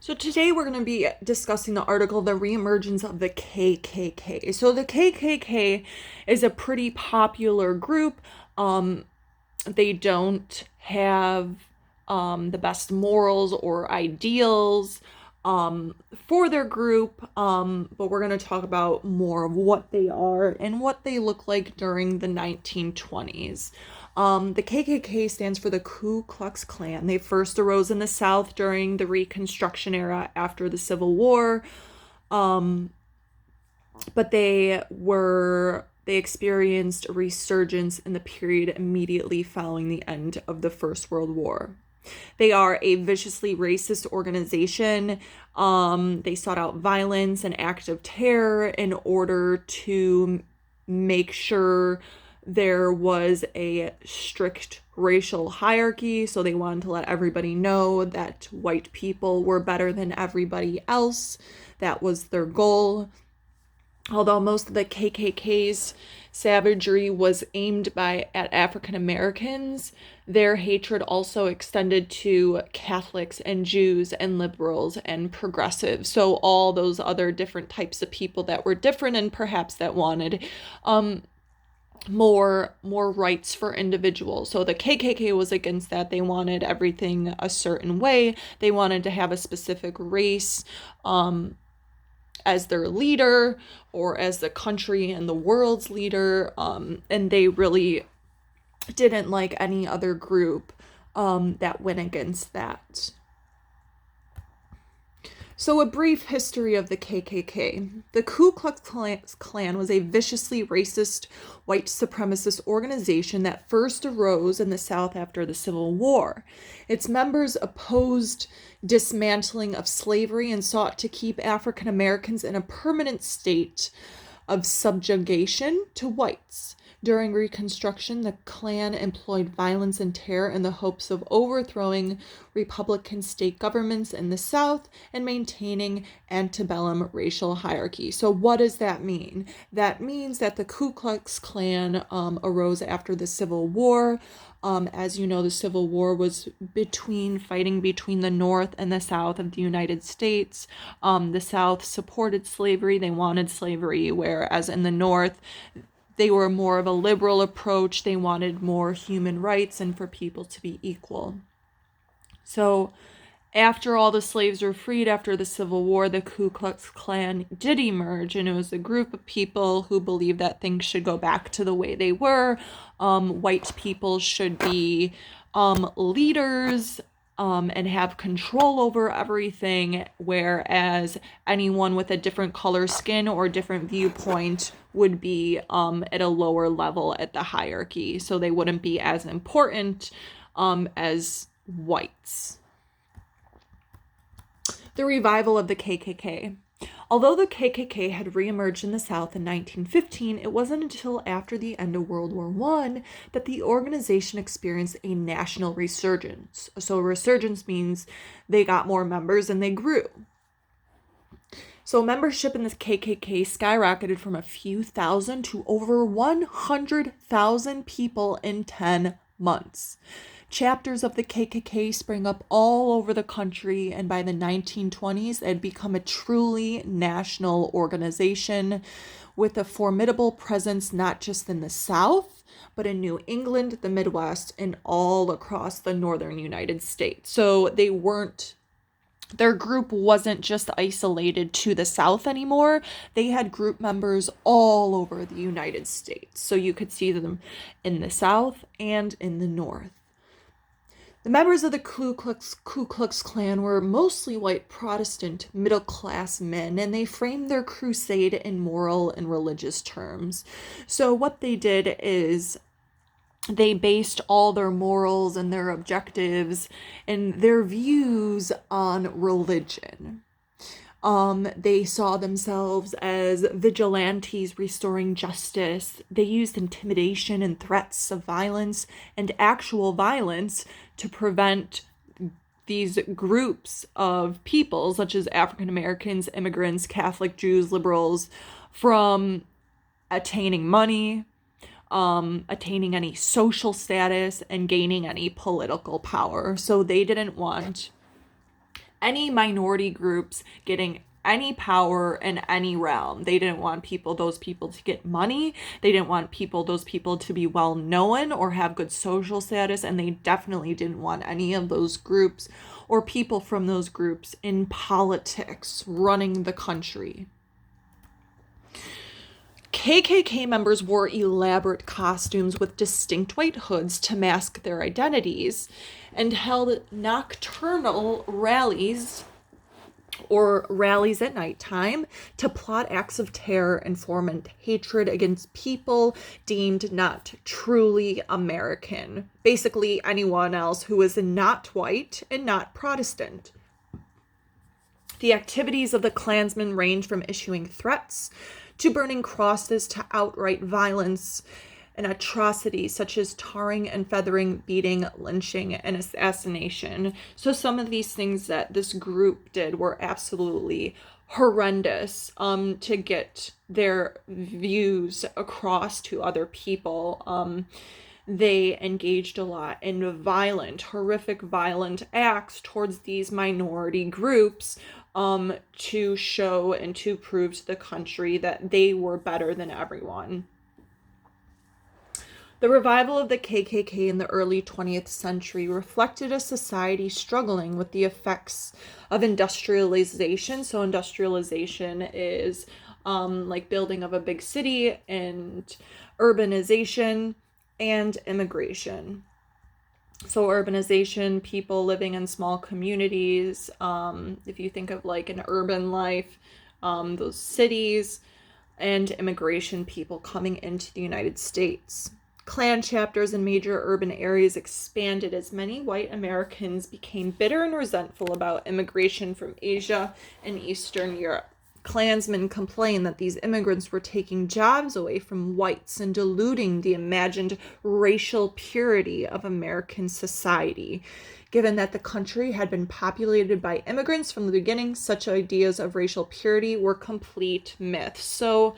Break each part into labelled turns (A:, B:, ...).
A: So today we're going to be discussing the article, The Reemergence of the KKK. So the KKK is a pretty popular group. They don't have the best morals or ideals for their group, but we're going to talk about more of what they are and what they look like during the 1920s. The KKK stands for the Ku Klux Klan. They first arose in the South during the Reconstruction era after the Civil War, but they experienced a resurgence in the period immediately following the end of the First World War. They are a viciously racist organization. They sought out violence and acts of terror in order to make sure there was a strict racial hierarchy. So they wanted to let everybody know that white people were better than everybody else. That was their goal. Although most of the KKK's savagery was aimed at African Americans, their hatred also extended to Catholics and Jews and liberals and progressives. So all those other different types of people that were different and perhaps that wanted more rights for individuals. So the KKK was against that. They wanted everything a certain way. They wanted to have a specific race as their leader or as the country and the world's leader, and they really didn't like any other group that went against that. So a brief history of the KKK. The Ku Klux Klan was a viciously racist white supremacist organization that first arose in the South after the Civil War. Its members opposed dismantling of slavery and sought to keep African Americans in a permanent state of subjugation to whites. During Reconstruction, the Klan employed violence and terror in the hopes of overthrowing Republican state governments in the South and maintaining antebellum racial hierarchy. So what does that mean? That means that the Ku Klux Klan arose after the Civil War. As you know, the Civil War was fighting between the North and the South of the United States. The South supported slavery. They wanted slavery, whereas in the North, they were more of a liberal approach. They wanted more human rights and for people to be equal. So after all the slaves were freed after the Civil War, the Ku Klux Klan did emerge, and it was a group of people who believed that things should go back to the way they were. White people should be leaders and have control over everything, whereas anyone with a different color skin or different viewpoint would be at a lower level at the hierarchy, so they wouldn't be as important as whites. The revival of the KKK. Although the KKK had reemerged in the South in 1915, it wasn't until after the end of World War I that the organization experienced a national resurgence. So resurgence means they got more members and they grew. So membership in the KKK skyrocketed from a few thousand to over 100,000 people in 10 months. Chapters of the KKK sprang up all over the country, and by the 1920s, it had become a truly national organization with a formidable presence not just in the South, but in New England, the Midwest, and all across the northern United States. So their group wasn't just isolated to the South anymore. They had group members all over the United States. So you could see them in the South and in the North. The members of the Ku Klux Klan were mostly white Protestant middle-class men, and they framed their crusade in moral and religious terms. So what they did is they based all their morals and their objectives and their views on religion. They saw themselves as vigilantes restoring justice. They used intimidation and threats of violence and actual violence to prevent these groups of people, such as African Americans, immigrants, Catholic, Jews, liberals, from attaining money, attaining any social status, and gaining any political power. So they didn't want any minority groups getting any power in any realm. They didn't want those people to get money. They didn't want those people to be well known or have good social status. And they definitely didn't want any of those groups or people from those groups in politics running the country. KKK members wore elaborate costumes with distinct white hoods to mask their identities and held nocturnal rallies or rallies at nighttime to plot acts of terror and foment hatred against people deemed not truly American. Basically, anyone else who is not white and not Protestant. The activities of the Klansmen range from issuing threats to burning crosses to outright violence and atrocities such as tarring and feathering, beating, lynching, and assassination. So some of these things that this group did were absolutely horrendous to get their views across to other people. They engaged a lot in horrific violent acts towards these minority groups to show and to prove to the country that they were better than everyone. The revival of the KKK in the early 20th century reflected a society struggling with the effects of industrialization. So industrialization is like building of a big city, and urbanization and immigration. So urbanization, people living in small communities. If you think of like an urban life, those cities, and immigration, people coming into the United States. Klan chapters in major urban areas expanded as many white Americans became bitter and resentful about immigration from Asia and Eastern Europe. Klansmen complained that these immigrants were taking jobs away from whites and diluting the imagined racial purity of American society. Given that the country had been populated by immigrants from the beginning, such ideas of racial purity were complete myths. So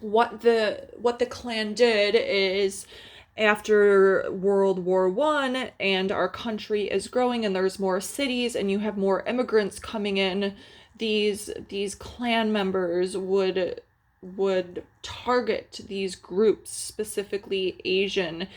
A: what the Klan did is, after World War I and our country is growing and there's more cities and you have more immigrants coming in, these Klan members would target these groups, specifically Asian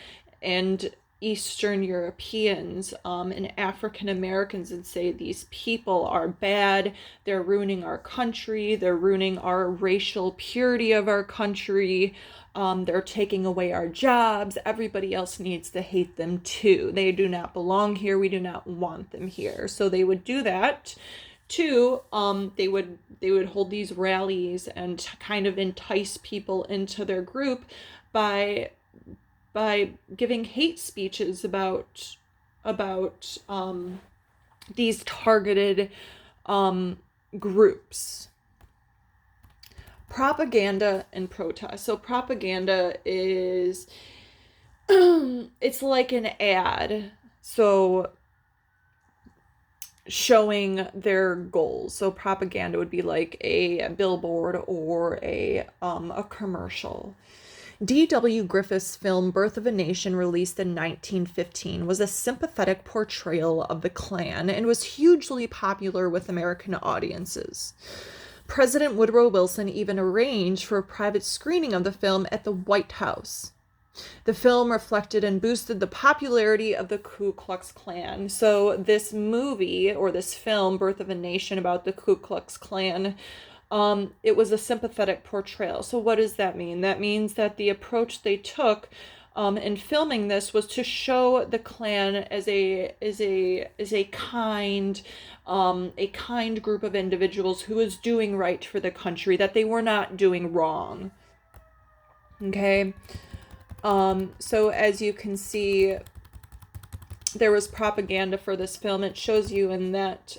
A: and Eastern Europeans and African Americans, and say these people are bad, they're ruining our country, they're ruining our racial purity of our country, they're taking away our jobs, everybody else needs to hate them too. They do not belong here, we do not want them here. So they would do that too. They would hold these rallies and kind of entice people into their group by giving hate speeches about these targeted groups. Propaganda and protest. So propaganda is it's like an ad. So showing their goals. So propaganda would be like a billboard or a commercial. D.W. Griffith's film Birth of a Nation, released in 1915, was a sympathetic portrayal of the Klan and was hugely popular with American audiences. President Woodrow Wilson even arranged for a private screening of the film at the White House. The film reflected and boosted the popularity of the Ku Klux Klan. So this movie, or this film, Birth of a Nation, about the Ku Klux Klan, it was a sympathetic portrayal. So what does that mean? That means that the approach they took in filming this was to show the Klan as a kind group of individuals who was doing right for the country, that they were not doing wrong. Okay? So as you can see, there was propaganda for this film. It shows you in that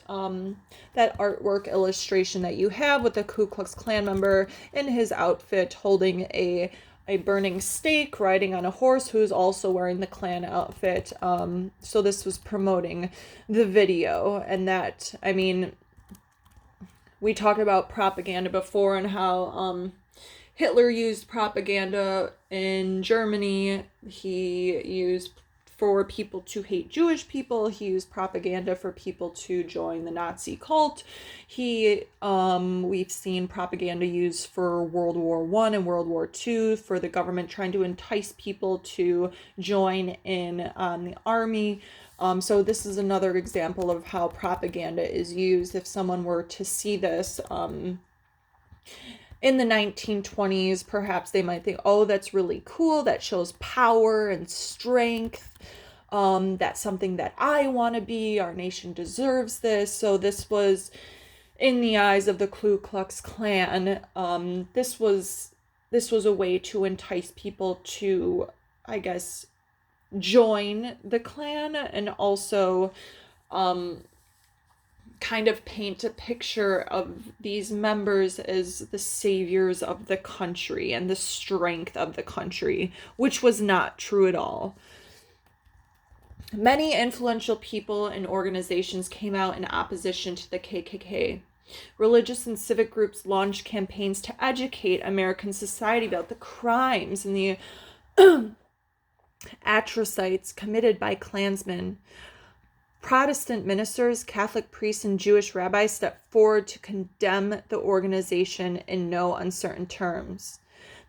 A: that artwork illustration that you have with the Ku Klux Klan member in his outfit holding a burning stake, riding on a horse, who's also wearing the Klan outfit. So this was promoting the video. And that, I mean, we talked about propaganda before and how Hitler used propaganda in Germany. He used for people to hate Jewish people. He used propaganda for people to join the Nazi cult. We've seen propaganda used for World War I and World War II for the government trying to entice people to join in the army. So this is another example of how propaganda is used. If someone were to see this, in the 1920s, perhaps they might think, oh, that's really cool. That shows power and strength. That's something that I want to be. Our nation deserves this. So this was, in the eyes of the Ku Klux Klan, this was a way to entice people to, I guess, join the Klan, and also kind of paint a picture of these members as the saviors of the country and the strength of the country, which was not true at all. Many influential people and organizations came out in opposition to the KKK. Religious and civic groups launched campaigns to educate American society about the crimes and the atrocities committed by Klansmen. Protestant ministers, Catholic priests, and Jewish rabbis stepped forward to condemn the organization in no uncertain terms.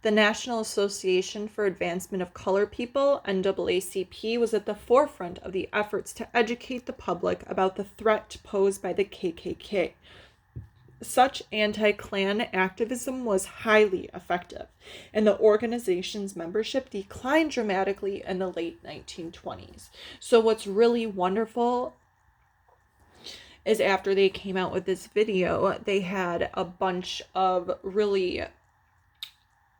A: The National Association for Advancement of Colored People, NAACP, was at the forefront of the efforts to educate the public about the threat posed by the KKK. Such anti-Klan activism was highly effective, and the organization's membership declined dramatically in the late 1920s. So what's really wonderful is after they came out with this video, they had a bunch of really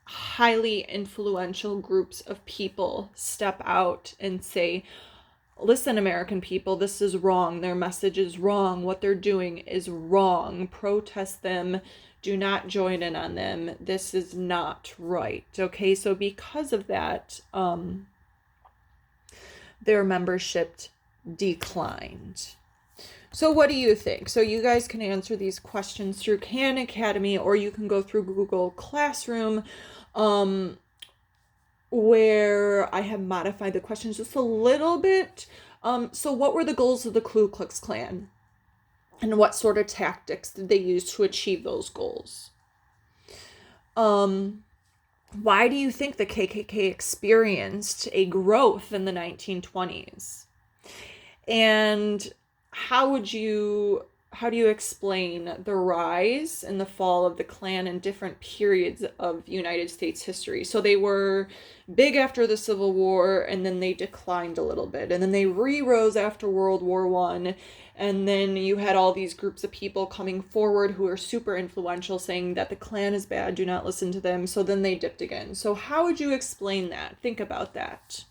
A: highly influential groups of people step out and say, listen, American people, this is wrong. Their message is wrong. What they're doing is wrong. Protest them. Do not join in on them. This is not right. Okay, so because of that, their membership declined. So what do you think? So you guys can answer these questions through Khan Academy, or you can go through Google Classroom, where I have modified the questions just a little bit. So what were the goals of the Ku Klux Klan? And what sort of tactics did they use to achieve those goals? Why do you think the KKK experienced a growth in the 1920s? And how do you explain the rise and the fall of the Klan in different periods of United States history? So they were big after the Civil War, and then they declined a little bit, and then they re-rose after World War I, and then you had all these groups of people coming forward who are super influential saying that the Klan is bad, do not listen to them, so then they dipped again. So how would you explain that? Think about that.